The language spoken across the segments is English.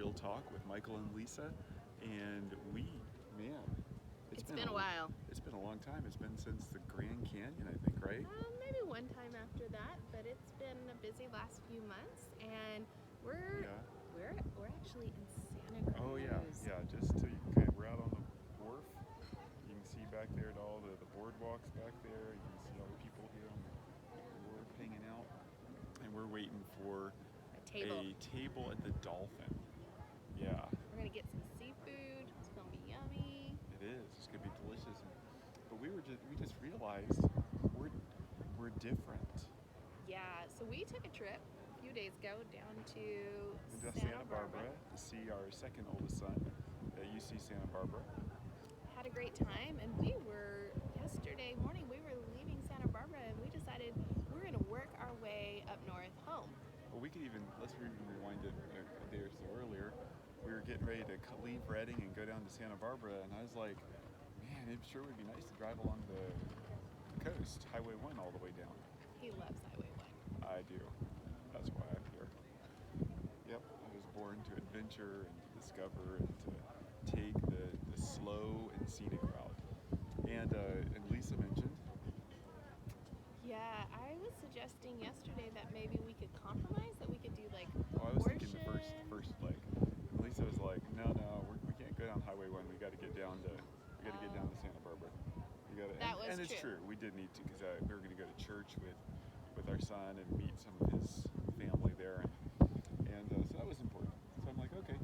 Real Talk with Michael and Lisa. And man, It's been a while. It's been a long time. It's been since the Grand Canyon, I think, right? Maybe one time after that, but it's been a busy last few months, and we're actually in Santa Cruz. Oh yeah. We're out on the wharf. You can see back there all the boardwalks back there. You can see all the people here on the wharf hanging out, and we're waiting for a table at the Dolphin. Yeah. We're gonna get some seafood. It's gonna be yummy. It is. It's gonna be delicious. But we just realized we're different. Yeah. So we took a trip a few days ago down to Santa Barbara to see our second oldest son at UC Santa Barbara. Had a great time, and yesterday morning we were leaving Santa Barbara, and we decided we're gonna work our way up north home. Well, let's rewind it a day or so earlier. We were getting ready to leave Redding and go down to Santa Barbara, and I was like, man, it sure would be nice to drive along the coast, Highway 1 all the way down. He loves Highway 1. I do. That's why I'm here. Yep, I was born to adventure and to discover and to take the slow and scenic route. And Lisa mentioned. Yeah, I was suggesting yesterday that maybe we could compromise, that we could do like I was thinking the first leg. Lisa was like, no, we can't go down Highway 1. We got to get down to Santa Barbara. And it's true. We did need to, because we were going to go to church with our son and meet some of his family there, and so that was important. So I'm like, okay.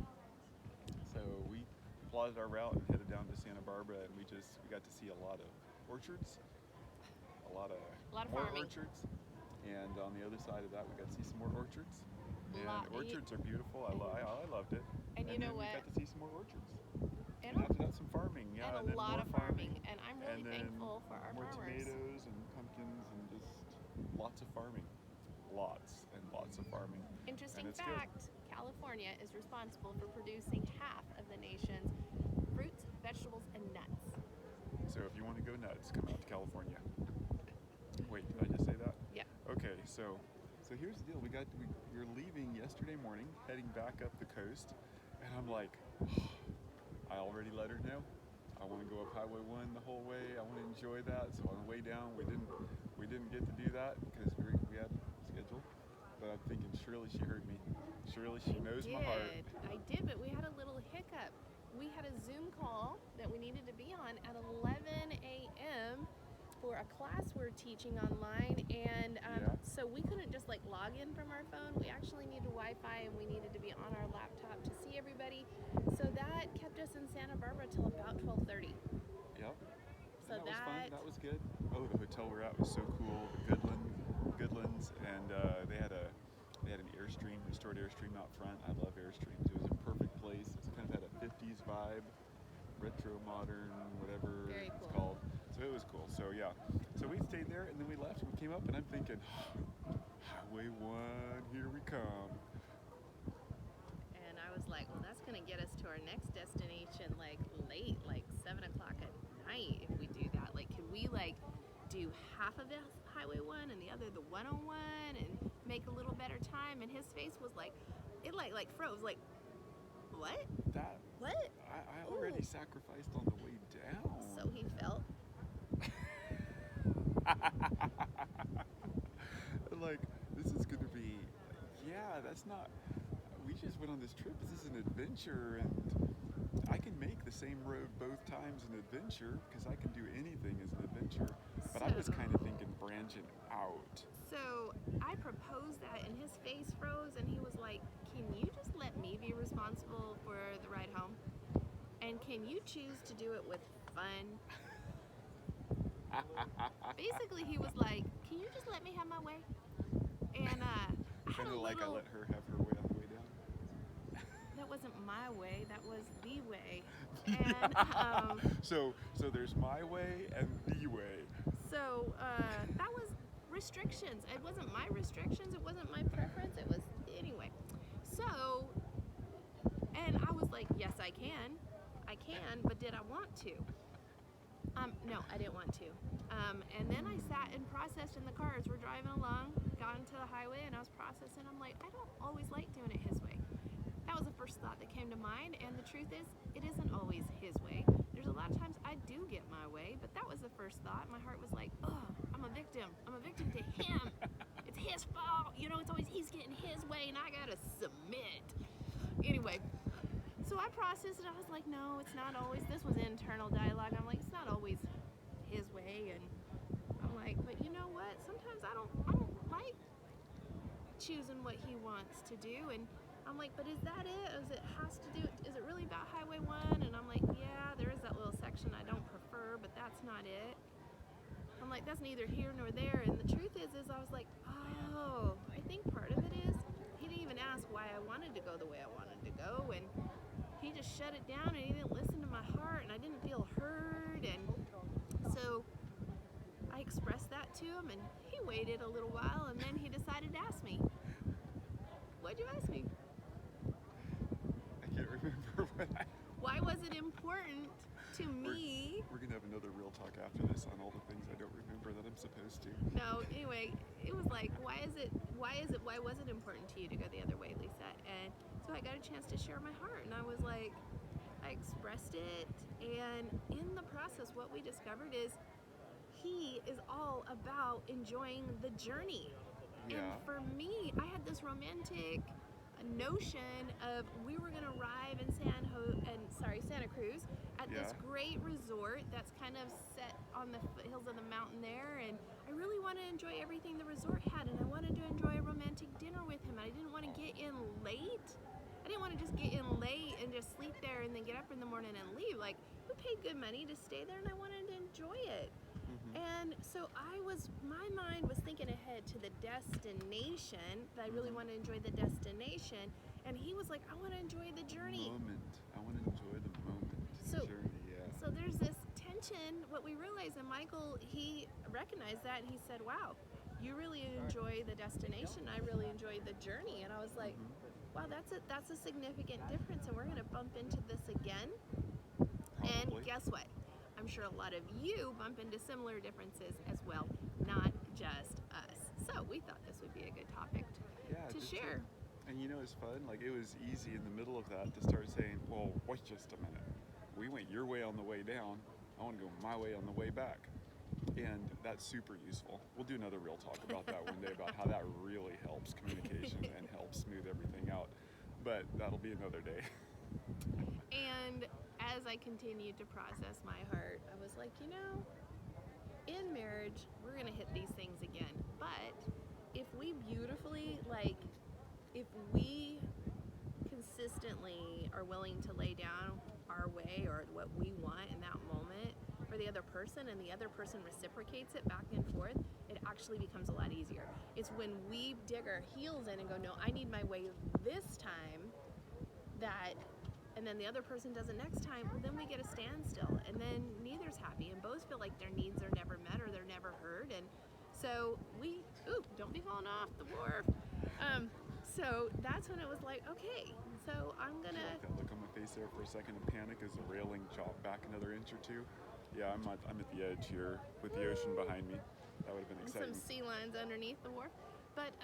So we plotted our route and headed down to Santa Barbara, and we got to see a lot of orchards, a lot of farming. Orchards, and on the other side of that, we got to see some more orchards. And orchards are beautiful. I loved it. And you know what? We got to see some more orchards. And after that, some farming. Yeah, and a lot of farming. And I'm really thankful for our farmers. More tomatoes and pumpkins and just lots of farming. Lots and lots of farming. Interesting fact, California is responsible for producing half of the nation's fruits, vegetables, and nuts. So if you want to go nuts, come out to California. Wait, did I just say that? Yeah. Okay, so here's the deal. We're leaving yesterday morning, heading back up the coast, and I'm like, I already let her know. I want to go up Highway 1 the whole way. I want to enjoy that. So on the way down, we didn't get to do that because we had a schedule. But I'm thinking surely she heard me. Surely she knows my heart. I did, but we had a little hiccup. We had a Zoom call that we needed to be on at 11 a.m. for a class we're teaching online, and so we couldn't just like log in from our phone. We actually needed Wi-Fi, and we needed to be on our laptop to see everybody. So that kept us in Santa Barbara till about 12:30. Yep. So that was fun. That was good. Oh, the hotel we're at was so cool. The Goodlands, and they had an Airstream, restored Airstream out front. I love Airstreams. It was a perfect place. It kind of had a 50s vibe, retro modern, whatever it's called. So it was cool. So yeah. So we stayed there, and then we left, and we came up, and I'm thinking, Highway 1, here we come. And I was like, well, that's gonna get us to our next destination like late, like 7 o'clock at night if we do that. Like, could we like do half of the Highway 1 and the other the 101 and make a little better time? And his face was like, it like froze, like, what? What? I already sacrificed on the way down. So he felt. Like, this is gonna be, that's not, we just went on this trip. This is an adventure, and I can make the same road both times an adventure because I can do anything as an adventure. But I was kind of thinking branching out. So I proposed that, and his face froze, and he was like, can you just let me be responsible for the ride home? And can you choose to do it with fun? Basically, he was like, can you just let me have my way? And I let her have her way on the way down. That wasn't my way, that was the way. And so there's my way and the way. So that was restrictions. It wasn't my restrictions, it wasn't my preference, it was anyway. So, and I was like, yes, I can, but did I want to? No, I didn't want to. And then I sat and processed in the car as we're driving along, got into the highway, and I was processing. I'm like, I don't always like doing it his way. That was the first thought that came came to mind, and the truth is, it isn't always his way. There's a lot of times I do get my way, but that was the first thought. My heart was like, oh, I'm a victim. I'm a victim to him. It's his fault. You know, it's always he's getting his way, and I gotta submit. Anyway, so I processed it. I was like, no, it's not always. This was internal dialogue. I'm like, it's not always his way, and I'm like, but you know what? Sometimes I don't like choosing what he wants to do, and I'm like, but is that it? Is it really about Highway 1? And I'm like, yeah, there is that little section I don't prefer, but that's not it. I'm like, that's neither here nor there. And the truth is I was like, oh, I think part of it is he didn't even ask why I wanted to go the way I wanted to go, and he just shut it down, and he didn't listen to my heart, and I didn't feel heard. And so I expressed that to him, and he waited a little while, and then he decided to ask me. What'd you ask me? I can't remember what Why was it important to me? We're gonna have another real talk after this on all the things I don't remember that I'm supposed to. No, anyway, it was like, why was it important to you to go the other way, Lisa? And so I got a chance to share my heart, and I was like, I expressed it, and in the process, what we discovered is he is all about enjoying the journey. Yeah. And for me, I had this romantic notion of we were going to arrive in Santa Cruz at this great resort that's kind of set on the foothills of the mountain there, and I really wanted to enjoy everything the resort had, and I wanted to enjoy a romantic dinner with him. I didn't want to get in late. I didn't want to just get in late and just sleep there and then get up in the morning and leave. Like, we paid good money to stay there, and I wanted to enjoy it. And so my mind was thinking ahead to the destination, that I really want to enjoy the destination, and he was like, I want to enjoy the journey. I want to enjoy the moment. The journey, yeah. So there's this tension, what we realized, and Michael, he recognized that, and he said, wow, you really enjoy the destination, I really enjoy the journey. And I was like, wow, that's a significant difference, and we're going to bump into this again. Probably. And guess what? I'm sure a lot of you bump into similar differences as well, not just us. So we thought this would be a good topic to share. And you know, it's fun. Like, it was easy in the middle of that to start saying, well, wait just a minute. We went your way on the way down. I want to go my way on the way back. And that's super useful. We'll do another real talk about that one day, about how that really helps communication and helps smooth everything out. But that'll be another day. And as I continued to process my heart, I was like, you know, in marriage, we're going to hit these things again. But if we consistently are willing to lay down our way or what we want in that moment for the other person, and the other person reciprocates it back and forth, it actually becomes a lot easier. It's when we dig our heels in and go, no, I need my way this time, and then the other person does it next time, well, then we get a standstill, and then neither's happy, and both feel like their needs are never met or they're never heard. And so don't be falling off the wharf. So that's when it was like, okay, so I'm gonna. Like that look on my face there for a second of panic as the railing chopped back another inch or two. Yeah, I'm at the edge here with the ocean behind me. That would have been exciting. Some sea lions underneath the wharf. But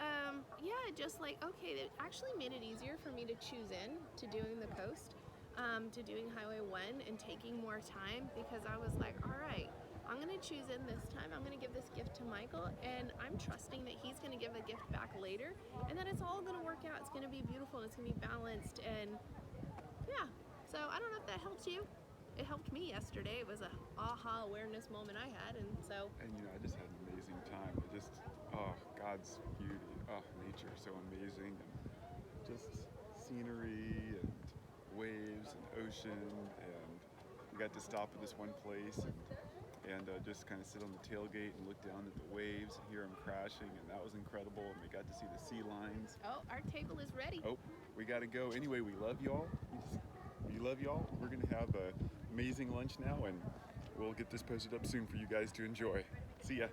just like, okay, it actually made it easier for me to choose to doing the coast, to doing Highway 1 and taking more time, because I was like, all right, I'm going to choose in this time. I'm going to give this gift to Michael, and I'm trusting that he's going to give a gift back later, and that it's all going to work out. It's going to be beautiful, and it's going to be balanced, and yeah. So I don't know if that helps you. It helped me yesterday. It was a aha awareness moment I had, and so. And I just had an amazing time. God's beauty, nature, so amazing, and just scenery and waves and ocean, and we got to stop at this one place and just kind of sit on the tailgate and look down at the waves and hear them crashing, and that was incredible. And we got to see the sea lions. Oh, our table is ready. Oh, we got to go. Anyway, we love y'all. We love y'all. We're going to have an amazing lunch now, and we'll get this posted up soon for you guys to enjoy. See ya.